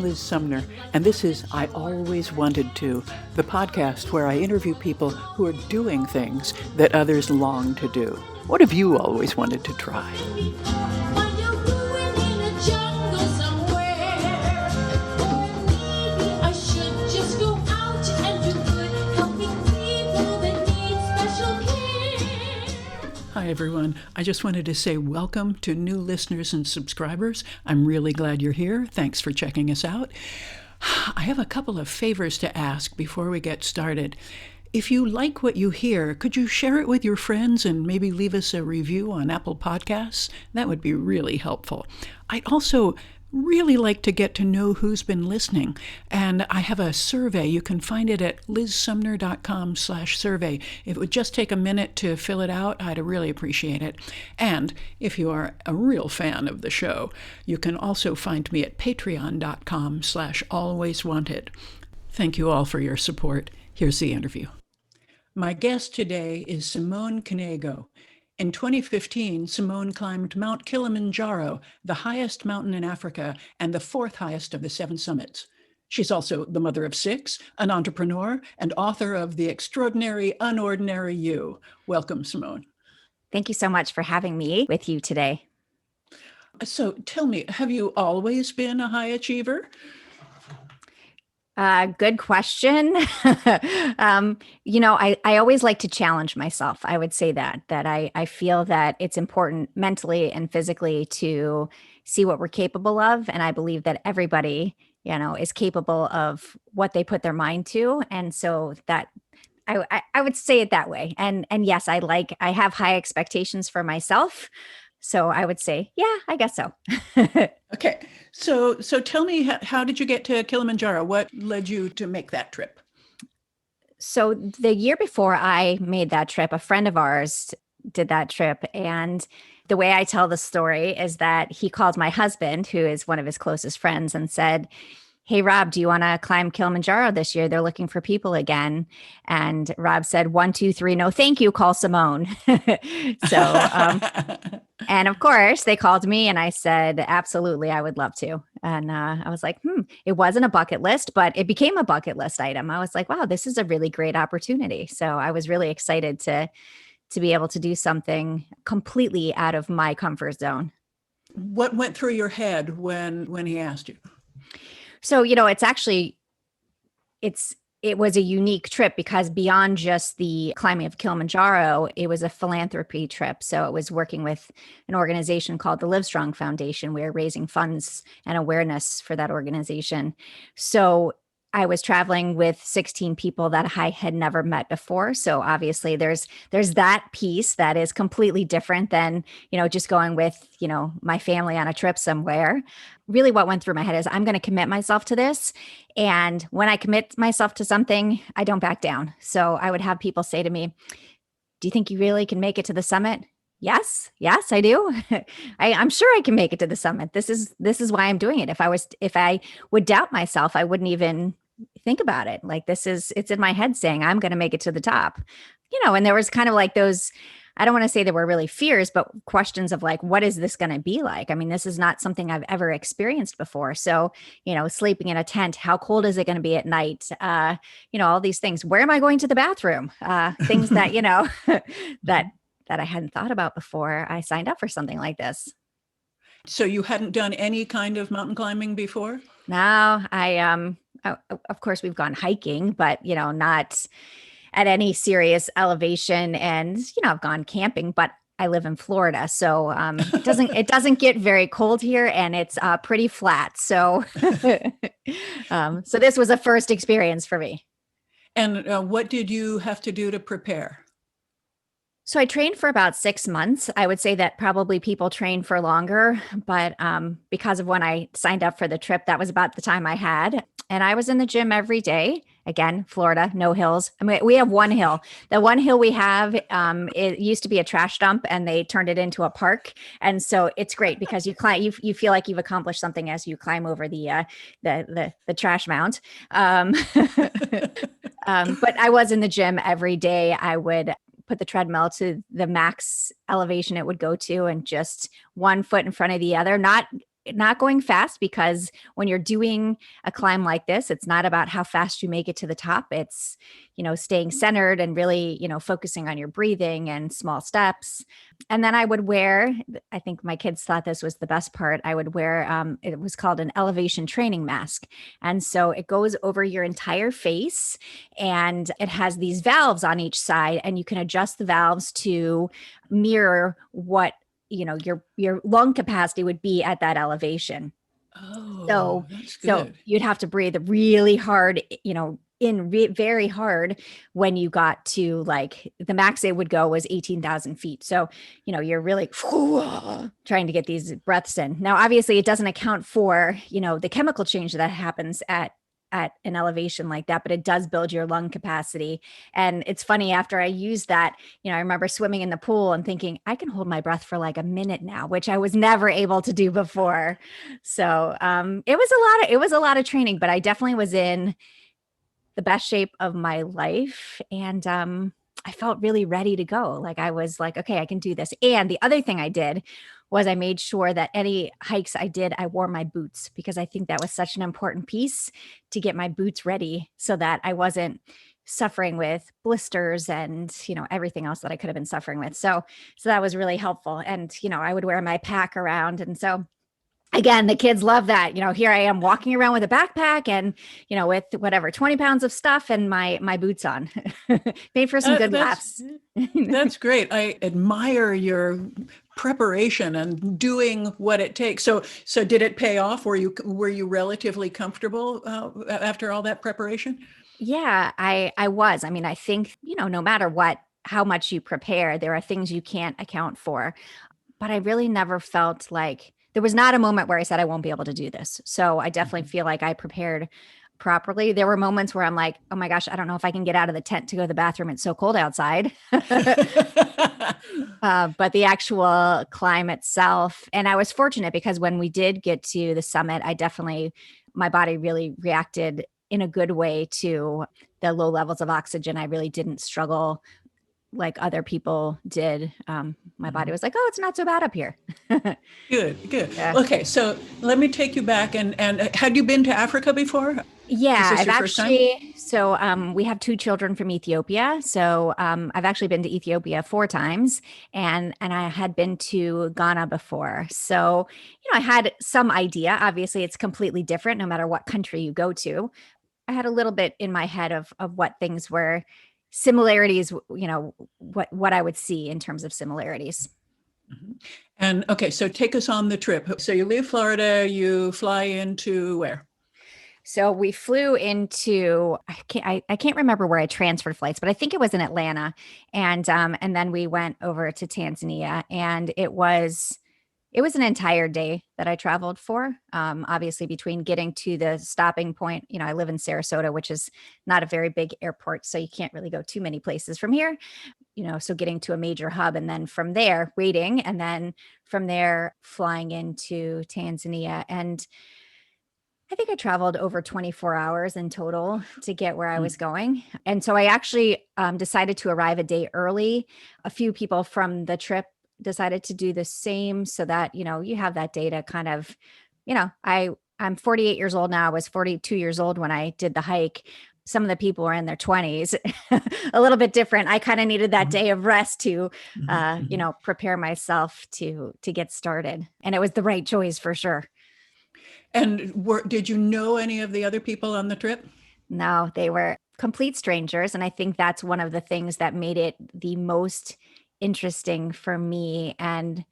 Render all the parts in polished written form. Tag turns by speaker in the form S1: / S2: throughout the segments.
S1: Liz Sumner, and this is I Always Wanted To, the podcast where I interview people who are doing things that others long to do. What have you always wanted to try? Hi, everyone. I just wanted to say welcome to new listeners and subscribers. I'm really glad you're here. Thanks for checking us out. I have a couple of favors to ask before we get started. If you like what you hear, could you share it with your friends and maybe leave us a review on Apple Podcasts? That would be really helpful. I'd also really like to get to know who's been listening. And I have a survey. You can find it at lizsumner.com/survey. It would just take a minute to fill it out. I'd really appreciate it. And if you are a real fan of the show, you can also find me at patreon.com/alwayswanted. Thank you all for your support. Here's the interview. My guest today is Simone Knego. In 2015, Simone climbed Mt Kilimanjaro, the highest mountain in Africa and the fourth highest of the 7 summits. She's also the mother of 6, an entrepreneur, and author of The Extraordinary Unordinary You. Welcome, Simone.
S2: Thank you so much for having me with you today.
S1: So tell me, have you always been a high achiever?
S2: Good question. I always like to challenge myself. I would say that I feel that it's important mentally and physically to see what we're capable of. And I believe that everybody, is capable of what they put their mind to. And so that I would say it that way. And yes, I have high expectations for myself. So I would say, yeah, I guess so.
S1: Okay. So tell me, how did you get to Kilimanjaro? What led you to make that trip?
S2: So the year before I made that trip, a friend of ours did that trip. And the way I tell the story is that he called my husband, who is one of his closest friends, and said, "Hey, Rob, do you want to climb Kilimanjaro this year? They're looking for people again." And Rob said, 1, 2, 3, no, thank you. Call Simone. And of course they called me and I said, absolutely, I would love to. And I was like, it wasn't a bucket list, but it became a bucket list item. I was like, wow, this is a really great opportunity. So I was really excited to be able to do something completely out of my comfort zone.
S1: What went through your head when he asked you?
S2: So, it was a unique trip because beyond just the climbing of Kilimanjaro, it was a philanthropy trip. So it was working with an organization called the Livestrong Foundation. We were raising funds and awareness for that organization. So I was traveling with 16 people that I had never met before. So obviously there's that piece that is completely different than, just going with, my family on a trip somewhere. Really what went through my head is I'm going to commit myself to this. And when I commit myself to something, I don't back down. So I would have people say to me, "Do you think you really can make it to the summit?" Yes, I do. I'm sure I can make it to the summit. This is why I'm doing it. If I would doubt myself, I wouldn't even think about it. Like it's in my head saying I'm going to make it to the top, and there was kind of like those, I don't want to say there were really fears, but questions of like, what is this going to be like? I mean, this is not something I've ever experienced before. So, sleeping in a tent, how cold is it going to be at night? All these things. Where am I going to the bathroom? Things that, that I hadn't thought about before I signed up for something like this.
S1: So you hadn't done any kind of mountain climbing before?
S2: No, of course we've gone hiking, but, not at any serious elevation. And, I've gone camping, but I live in Florida. So it doesn't get very cold here and it's pretty flat. So, so this was a first experience for me.
S1: And what did you have to do to prepare?
S2: So I trained for about 6 months. I would say that probably people train for longer, but because of when I signed up for the trip, that was about the time I had. And I was in the gym every day. Again, Florida, no hills. I mean, we have one hill. The one hill we have, it used to be a trash dump and they turned it into a park. And so it's great because you climb, you feel like you've accomplished something as you climb over the trash mound. But I was in the gym every day. I would put the treadmill to the max elevation it would go to and just one foot in front of the other, not not going fast, because when you're doing a climb like this, it's not about how fast you make it to the top. It's, staying centered and really, focusing on your breathing and small steps. And then I would wear, I think my kids thought this was the best part. I would wear, it was called an elevation training mask. And so it goes over your entire face, and it has these valves on each side, and you can adjust the valves to mirror what your lung capacity would be at that elevation.
S1: Oh,
S2: So
S1: that's
S2: so
S1: good.
S2: you'd have to breathe really hard, very hard when you got to, like, the max it would go was 18,000 feet. So, you're really trying to get these breaths in. Now, obviously, it doesn't account for, the chemical change that happens at an elevation like that, but it does build your lung capacity. And it's funny, after I used that, I remember swimming in the pool and thinking, I can hold my breath for like a minute now, which I was never able to do before. So it was a lot of training, but I definitely was in the best shape of my life. And I felt really ready to go. Like, I was like, okay, I can do this. And the other thing I did was I made sure that any hikes I did, I wore my boots, because I think that was such an important piece, to get my boots ready so that I wasn't suffering with blisters and, everything else that I could have been suffering with. So that was really helpful. And, I would wear my pack around. And so, again, the kids love that. Here I am walking around with a backpack and, with whatever, 20 pounds of stuff and my boots on. Made for some good
S1: That's
S2: laughs.
S1: that's great. I admire your preparation and doing what it takes. So did it pay off? Were you relatively comfortable after all that preparation?
S2: Yeah, I was. I mean, I think, no matter how much you prepare, there are things you can't account for. But I really never felt like there was not a moment where I said I won't be able to do this. So I definitely feel like I prepared properly. There were moments where I'm like, oh my gosh, I don't know if I can get out of the tent to go to the bathroom. It's so cold outside. But the actual climb itself, and I was fortunate because when we did get to the summit, my body really reacted in a good way to the low levels of oxygen. I really didn't struggle like other people did. My body was like, oh, it's not so bad up here.
S1: Good, good.
S2: Yeah.
S1: Okay, so let me take you back, and had you been to Africa before? Is
S2: Yeah,
S1: this
S2: I've
S1: your first time?
S2: actually, so we have two children from Ethiopia. So I've actually been to Ethiopia 4 times, and I had been to Ghana before. So, I had some idea. Obviously, it's completely different no matter what country you go to. I had a little bit in my head of what things were similarities, what I would see in terms of similarities.
S1: And okay, so take us on the trip. So you leave Florida, you fly into where?
S2: So we flew into, I can't remember where I transferred flights, but I think it was in Atlanta, and then we went over to Tanzania, and it was an entire day that I traveled for. Obviously, between getting to the stopping point, I live in Sarasota, which is not a very big airport, so you can't really go too many places from here. So getting to a major hub, and then from there waiting, and then from there flying into Tanzania. And I think I traveled over 24 hours in total to get where I was going. And so I actually decided to arrive a day early. A few people from the trip decided to do the same, so that, you have that day to kind of, I'm 48 years old now. I was 42 years old when I did the hike. Some of the people were in their 20s, a little bit different. I kind of needed that day of rest to, prepare myself to get started. And it was the right choice for sure.
S1: And did you know any of the other people on the trip?
S2: No, they were complete strangers. And I think that's one of the things that made it the most interesting for me and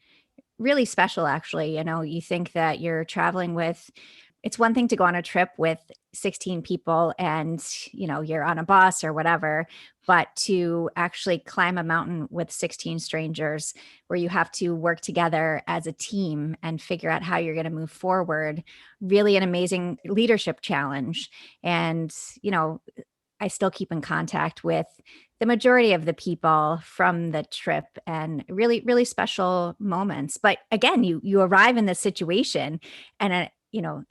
S2: really special, actually. You think that you're traveling with, it's one thing to go on a trip with 16 people and, you're on a bus or whatever, but to actually climb a mountain with 16 strangers where you have to work together as a team and figure out how you're going to move forward, really an amazing leadership challenge. And, I still keep in contact with the majority of the people from the trip, and really, really special moments. But again, you arrive in this situation, and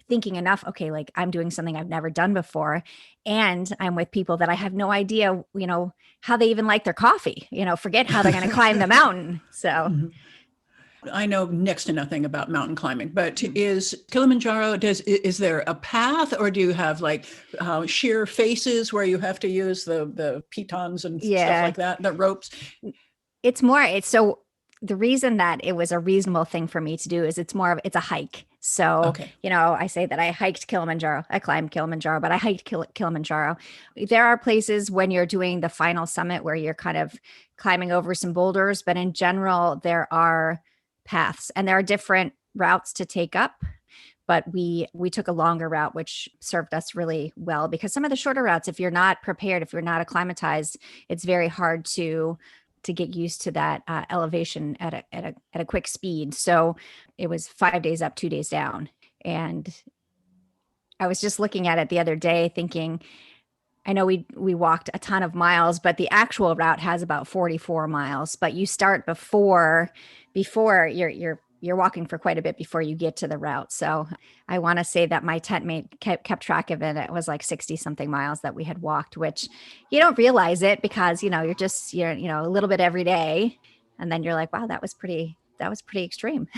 S2: thinking enough, okay, like, I'm doing something I've never done before, and I'm with people that I have no idea, how they even like their coffee, forget how they're going to climb the mountain. So,
S1: I know next to nothing about mountain climbing, but is Kilimanjaro, is there a path, or do you have like sheer faces where you have to use the pitons and stuff
S2: Yeah.
S1: like that, the ropes?
S2: It's so the reason that it was a reasonable thing for me to do is it's a hike. So,
S1: Okay.
S2: I say that I hiked Kilimanjaro. I climbed Kilimanjaro, but I hiked Kilimanjaro. There are places when you're doing the final summit where you're kind of climbing over some boulders, but in general, there are paths and there are different routes to take up. But we took a longer route, which served us really well because some of the shorter routes, if you're not prepared, if you're not acclimatized, it's very hard to get used to that elevation at a quick speed. So it was 5 days up, 2 days down. And I was just looking at it the other day thinking, I know we walked a ton of miles, but the actual route has about 44 miles. But you start before you're walking for quite a bit before you get to the route. So I want to say that my tent mate kept track of it. It was like 60 something miles that we had walked, which you don't realize it because you're a little bit every day, and then you're like, wow, that was pretty extreme.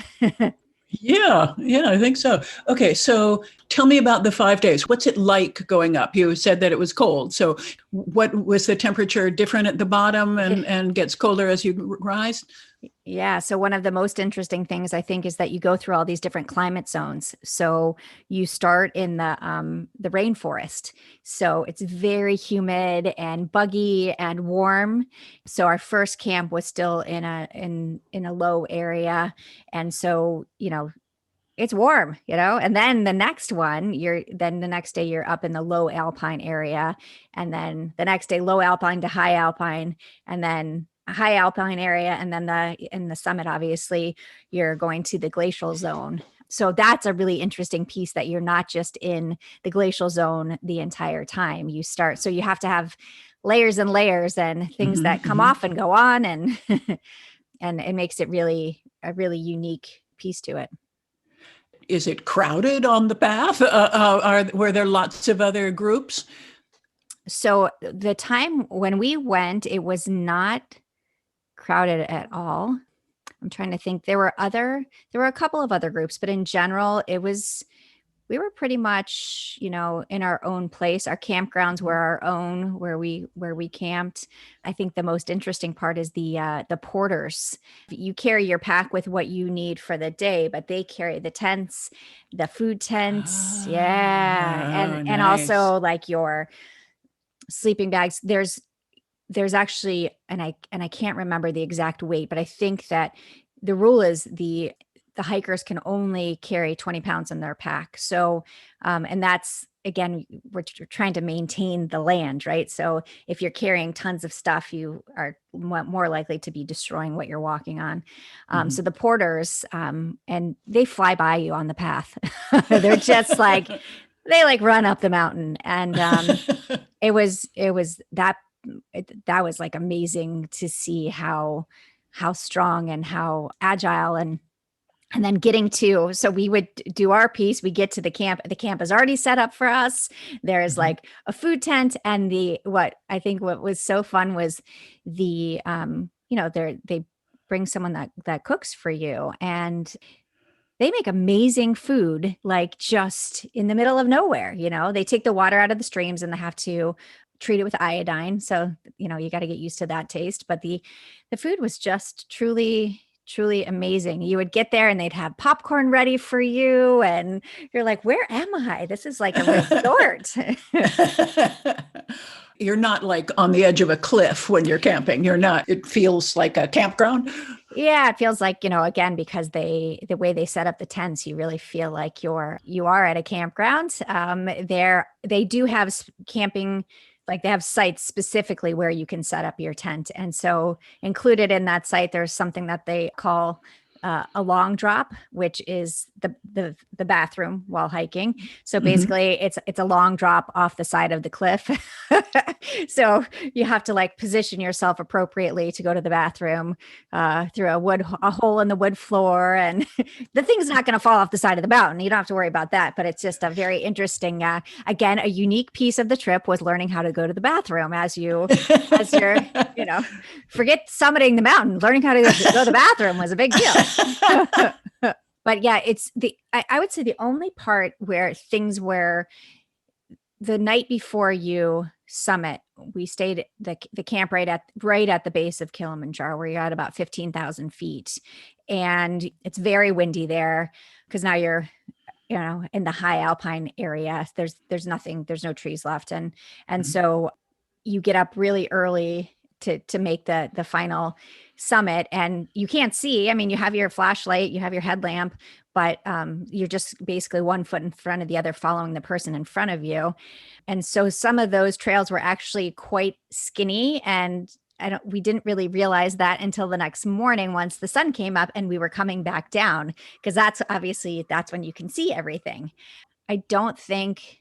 S1: Yeah, I think so. Okay, so tell me about the 5 days. What's it like going up? You said that it was cold. So what was the temperature different at the bottom and gets colder as you rise?
S2: Yeah. So one of the most interesting things I think is that you go through all these different climate zones. So you start in the rainforest. So it's very humid and buggy and warm. So our first camp was still in a low area. And so, it's warm, and then the next day you're up in the low alpine area. And then the next day, low alpine to high alpine, and then a high alpine area. And then in the summit, obviously you're going to the glacial zone. So that's a really interesting piece that you're not just in the glacial zone the entire time so you have to have layers and layers and things that come off and go on. And, and it makes it really a really unique piece to it.
S1: Is it crowded on the path? Were there lots of other groups?
S2: So the time when we went, it was not crowded at all. I'm trying to think. There were a couple of other groups, but in general, we were pretty much, in our own place. Our campgrounds were our own, where we camped. I think the most interesting part is the porters. You carry your pack with what you need for the day, but they carry the tents, the food tents, yeah, and
S1: Nice.
S2: also like your sleeping bags. There's actually, and I can't remember the exact weight, but I think that the rule is the hikers can only carry 20 pounds in their pack. So, and that's, again, we're trying to maintain the land, right? So if you're carrying tons of stuff, you are more likely to be destroying what you're walking on. So the porters, and they fly by you on the path. They're just like, they like run up the mountain. And it was that was like amazing to see how strong and how agile and then so we would do our piece. We get to the camp. The camp is already set up for us. There's like a food tent, and what was so fun was they bring someone that cooks for you, and they make amazing food, like just in the middle of nowhere. They take the water out of the streams and they have to treat it with iodine. So, you got to get used to that taste. But the food was just truly amazing. You would get there and they'd have popcorn ready for you. And you're like, where am I? This is like a resort.
S1: You're not like on the edge of a cliff when you're camping. You're not. It feels like a campground.
S2: Yeah, it feels like, again, because the way they set up the tents, you really feel like you are at a campground. They do have camping, like they have sites specifically where you can set up your tent. And so included in that site, there's something that they call a long drop, which is the bathroom while hiking. So basically it's a long drop off the side of the cliff. So you have to like position yourself appropriately to go to the bathroom through a hole in the wood floor. And the thing's not going to fall off the side of the mountain. You don't have to worry about that. But it's just a very interesting, again, a unique piece of the trip was learning how to go to the bathroom as you're you know, forget summiting the mountain, learning how to go to the bathroom was a big deal. But yeah, I would say the only part where things were the night before you summit, we stayed the camp right at the base of Kilimanjaro, where you're at about 15,000 feet. And it's very windy there because now you're, in the high alpine area. There's nothing, there's no trees left. And so you get up really early to make the final summit, and you can't see. I mean, you have your flashlight, you have your headlamp, but you're just basically one foot in front of the other, following the person in front of you. And so some of those trails were actually quite skinny, and we didn't really realize that until the next morning once the sun came up and we were coming back down, because that's when you can see everything. I don't think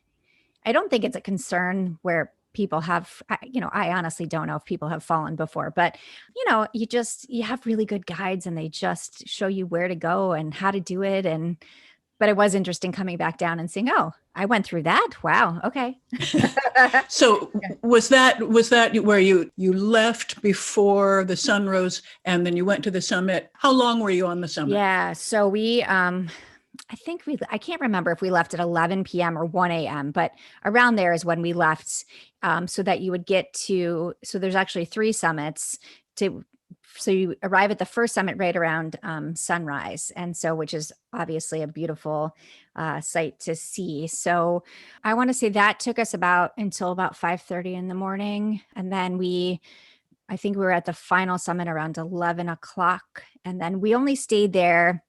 S2: it's a concern where people have, I honestly don't know if people have fallen before, but you have really good guides and they just show you where to go and how to do it. But it was interesting coming back down and seeing, oh, I went through that. Wow. Okay.
S1: So was that where you left before the sun rose and then you went to the summit? How long were you on the summit?
S2: Yeah. So I can't remember if we left at 11 p.m. or 1 a.m., but around there is when we left, so that you would get to, so there's actually 3 summits so you arrive at the first summit right around sunrise. And so, which is obviously a beautiful sight to see. So I want to say that took us until about 5:30 in the morning. And then I think we were at the final summit around 11 o'clock. And then we only stayed there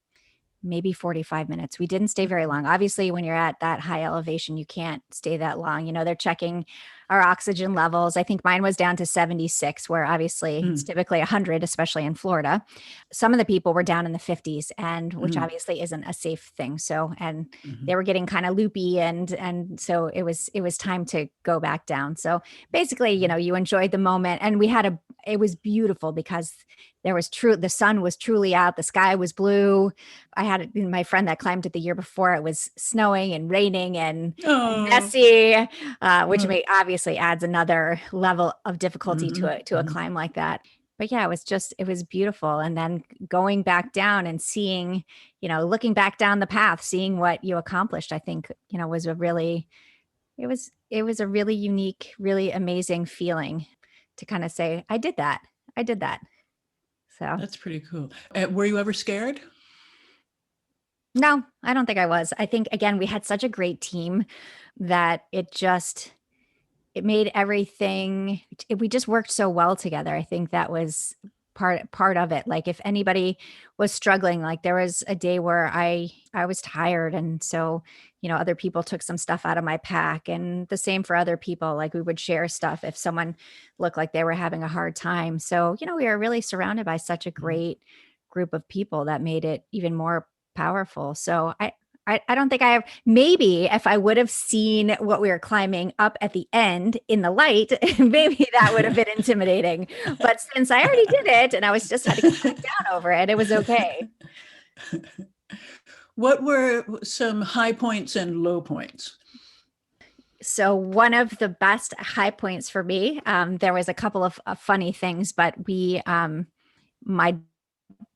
S2: maybe 45 minutes. We didn't stay very long. Obviously, when you're at that high elevation, you can't stay that long. They're checking our oxygen levels. I think mine was down to 76, where obviously it's typically 100, especially in Florida. Some of the people were down in the 50s, and which obviously isn't a safe thing. So, and they were getting kind of loopy, and so it was time to go back down. So basically, you enjoyed the moment, and it was beautiful because the sun was truly out. The sky was blue. I had my friend that climbed it the year before. It was snowing and raining and messy, which obviously adds another level of difficulty to a climb like that. But yeah, it was beautiful. And then going back down and seeing, looking back down the path, seeing what you accomplished, I think, was a really unique, really amazing feeling to kind of say, I did that. So
S1: that's pretty cool. Were you ever scared?
S2: No, I don't think I was. I think, again, we had such a great team that it made everything, we just worked so well together. I think that was part of it. Like if anybody was struggling, like there was a day where I was tired. And so, other people took some stuff out of my pack, and the same for other people. Like we would share stuff if someone looked like they were having a hard time. So, we were really surrounded by such a great group of people that made it even more powerful. So I don't think maybe if I would have seen what we were climbing up at the end in the light, maybe that would have been intimidating. But since I already did it and I was just had to come back down over it was okay.
S1: What were some high points and low points?
S2: So one of the best high points for me, there was a couple of funny things, but my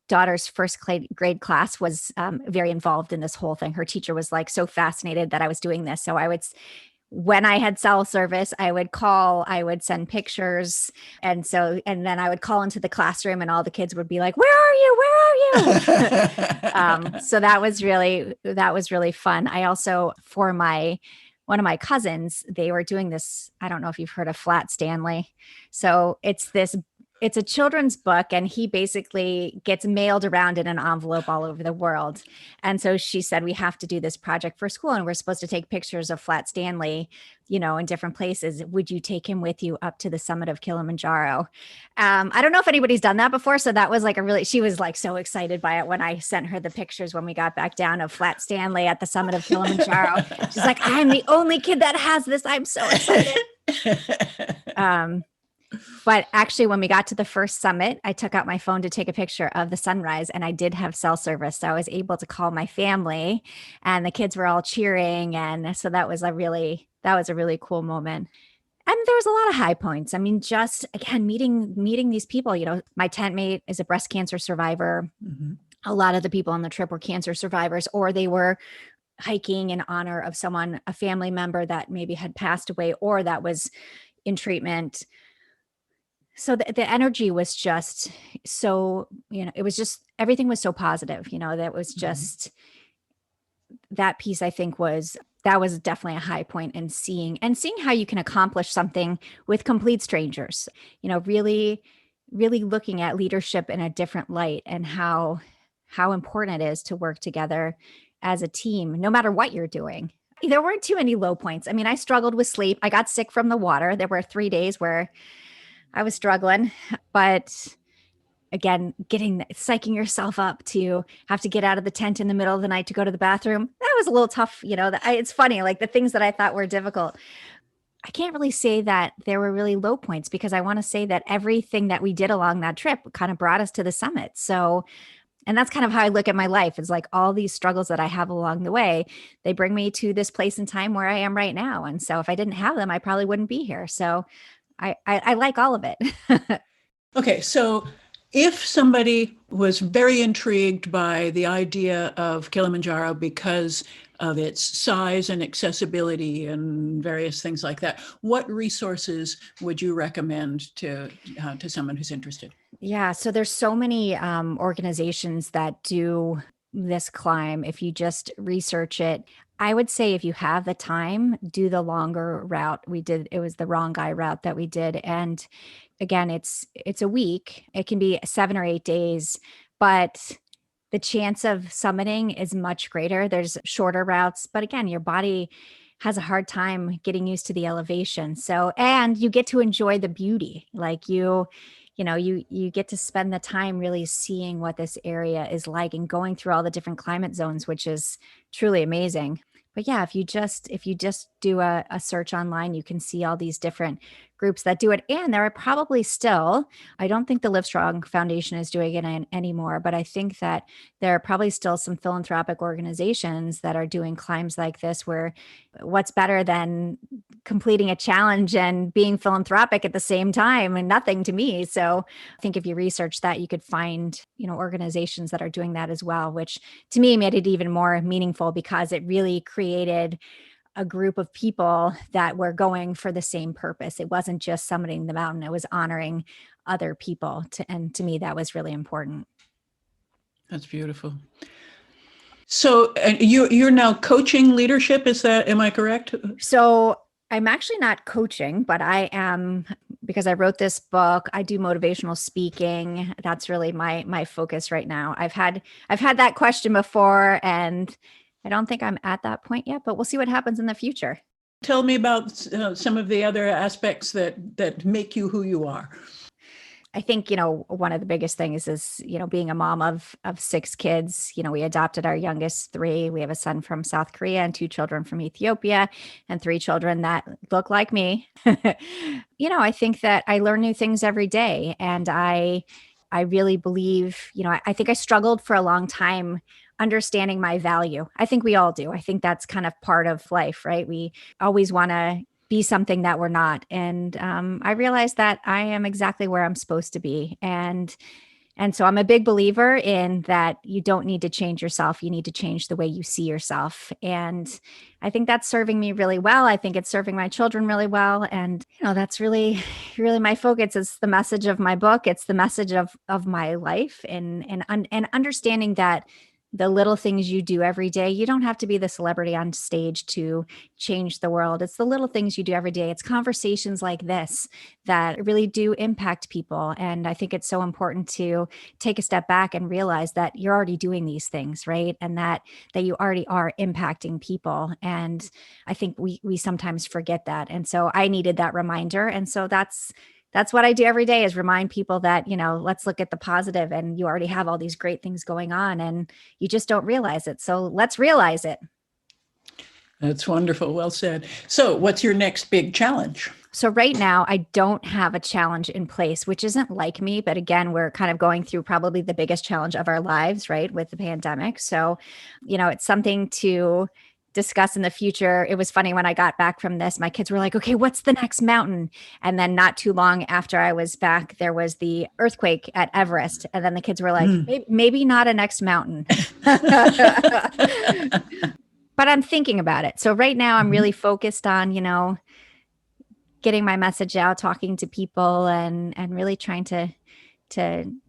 S2: daughter's first grade class was very involved in this whole thing. Her teacher was like so fascinated that I was doing this. So when I had cell service, I would send pictures. And then I would call into the classroom and all the kids would be like, where are you? Where are you? So that was really fun. I also, for one of my cousins, they were doing this. I don't know if you've heard of Flat Stanley. So it's a children's book, and he basically gets mailed around in an envelope all over the world. And so she said, we have to do this project for school, and we're supposed to take pictures of Flat Stanley, in different places. Would you take him with you up to the summit of Kilimanjaro? I don't know if anybody's done that before. So that was she was like so excited by it when I sent her the pictures when we got back down of Flat Stanley at the summit of Kilimanjaro. She's like, I'm the only kid that has this. I'm so excited. But actually, when we got to the first summit, I took out my phone to take a picture of the sunrise, and I did have cell service. So I was able to call my family, and the kids were all cheering. And so that was a really cool moment. And there was a lot of high points. I mean, just again, meeting these people, my tent mate is a breast cancer survivor.
S1: Mm-hmm.
S2: A lot of the people on the trip were cancer survivors, or they were hiking in honor of someone, a family member that maybe had passed away or that was in treatment. So the energy was just so, it was just, everything was so positive, that was just, that piece I think that was definitely a high point in seeing how you can accomplish something with complete strangers, really, really looking at leadership in a different light and how important it is to work together as a team, no matter what you're doing. There weren't too many low points. I mean, I struggled with sleep. I got sick from the water. There were 3 days where I was struggling, but again, psyching yourself up to have to get out of the tent in the middle of the night to go to the bathroom. That was a little tough. It's funny, like the things that I thought were difficult. I can't really say that there were really low points, because I want to say that everything that we did along that trip kind of brought us to the summit. So, and that's kind of how I look at my life, is like all these struggles that I have along the way, they bring me to this place and time where I am right now. And so if I didn't have them, I probably wouldn't be here. So I like all of it.
S1: Okay, so if somebody was very intrigued by the idea of Kilimanjaro because of its size and accessibility and various things like that, what resources would you recommend to someone who's interested?
S2: Yeah, so there's so many organizations that do this climb. If you just research it, I would say if you have the time, do the longer route. It was the wrong guy route that we did. And again, it's a week. It can be 7 or 8 days, but the chance of summiting is much greater. There's shorter routes, but again, your body has a hard time getting used to the elevation. So, and you get to enjoy the beauty. Like you get to spend the time really seeing what this area is like and going through all the different climate zones, which is truly amazing. But yeah, if you just do a search online, you can see all these different groups that do it. And there are probably still, I don't think the Livestrong Foundation is doing it anymore, but I think that there are probably still some philanthropic organizations that are doing climbs like this, where what's better than completing a challenge and being philanthropic at the same time, and nothing to me. So I think if you research that, you could find, organizations that are doing that as well, which to me made it even more meaningful, because it really created a group of people that were going for the same purpose. It wasn't just summiting the mountain, it was honoring other people. And to me, that was really important.
S1: That's beautiful. So you're now coaching leadership, am I correct?
S2: So I'm actually not coaching, but I am, because I wrote this book. I do motivational speaking. That's really my focus right now. I've had that question before, and I don't think I'm at that point yet, but we'll see what happens in the future.
S1: Tell me about some of the other aspects that make you who you are.
S2: I think, one of the biggest things is, being a mom of 6 kids. We adopted our youngest 3. We have a son from South Korea and 2 children from Ethiopia and 3 children that look like me. I think that I learn new things every day. And I really believe, I think I struggled for a long time understanding my value. I think we all do. I think that's kind of part of life, right? We always want to be something that we're not. And I realized that I am exactly where I'm supposed to be. And so I'm a big believer in that you don't need to change yourself. You need to change the way you see yourself. And I think that's serving me really well. I think it's serving my children really well. And, that's really, really my focus. It's the message of my book. It's the message of my life, and understanding that the little things you do every day, you don't have to be the celebrity on stage to change the world. It's the little things you do every day. It's conversations like this that really do impact people. And I think it's so important to take a step back and realize that you're already doing these things, right? And that you already are impacting people. And I think we sometimes forget that. And so I needed that reminder. And so that's what I do every day, is remind people that, let's look at the positive, and you already have all these great things going on and you just don't realize it. So let's realize it.
S1: That's wonderful. Well said. So what's your next big challenge?
S2: So right now I don't have a challenge in place, which isn't like me, but again, we're kind of going through probably the biggest challenge of our lives, right? With the pandemic. So, it's something to discuss in the future. It was funny when I got back from this, my kids were like, okay, what's the next mountain? And then not too long after I was back, there was the earthquake at Everest. And then the kids were like, maybe not a next mountain. But I'm thinking about it. So right now I'm really focused on, getting my message out, talking to people, and really trying to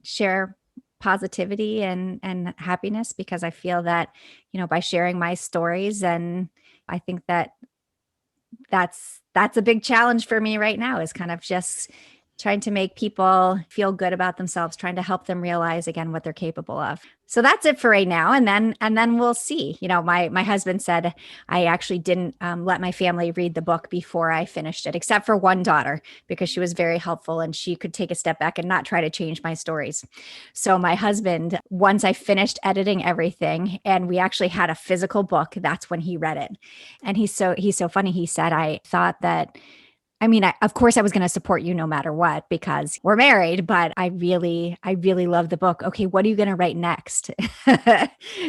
S2: share positivity and happiness, because I feel that, by sharing my stories, and I think that that's a big challenge for me right now, is kind of just trying to make people feel good about themselves, trying to help them realize again what they're capable of. So that's it for right now. And then we'll see. My husband said I actually didn't let my family read the book before I finished it, except for one daughter, because she was very helpful and she could take a step back and not try to change my stories. So my husband, once I finished editing everything and we actually had a physical book, that's when he read it. And he's so funny. He said, I thought that, of course I was going to support you no matter what, because we're married, but I really love the book. Okay, what are you going to write next?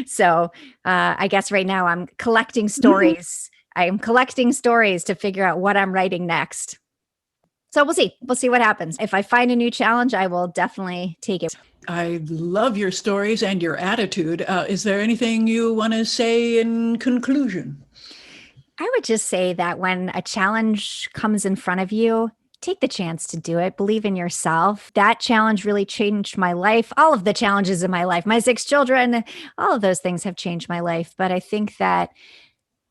S2: So I guess right now I'm collecting stories. I am collecting stories to figure out what I'm writing next. So we'll see. We'll see what happens. If I find a new challenge, I will definitely take it.
S1: I love your stories and your attitude. Is there anything you want to say in conclusion?
S2: I would just say that when a challenge comes in front of you, take the chance to do it. Believe in yourself. That challenge really changed my life. All of the challenges in my life, my 6 children, all of those things have changed my life. But I think that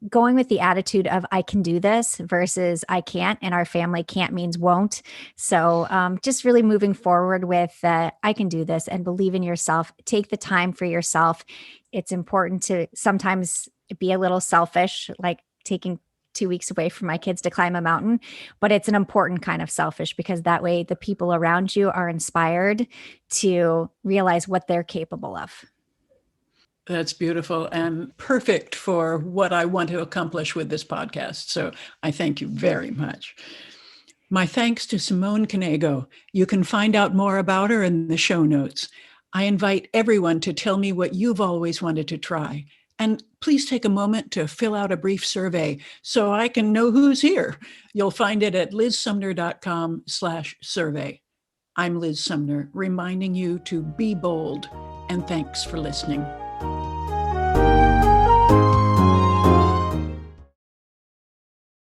S2: going with the attitude of I can do this versus I can't, and our family can't means won't. So just really moving forward with I can do this, and believe in yourself. Take the time for yourself. It's important to sometimes be a little selfish, like taking 2 weeks away from my kids to climb a mountain, but it's an important kind of selfish, because that way the people around you are inspired to realize what they're capable of.
S1: That's beautiful and perfect for what I want to accomplish with this podcast. So I thank you very much. My thanks to Simone Knego. You can find out more about her in the show notes. I invite everyone to tell me what you've always wanted to try. And please take a moment to fill out a brief survey so I can know who's here. You'll find it at lizsumner.com/survey. I'm Liz Sumner, reminding you to be bold, and thanks for listening.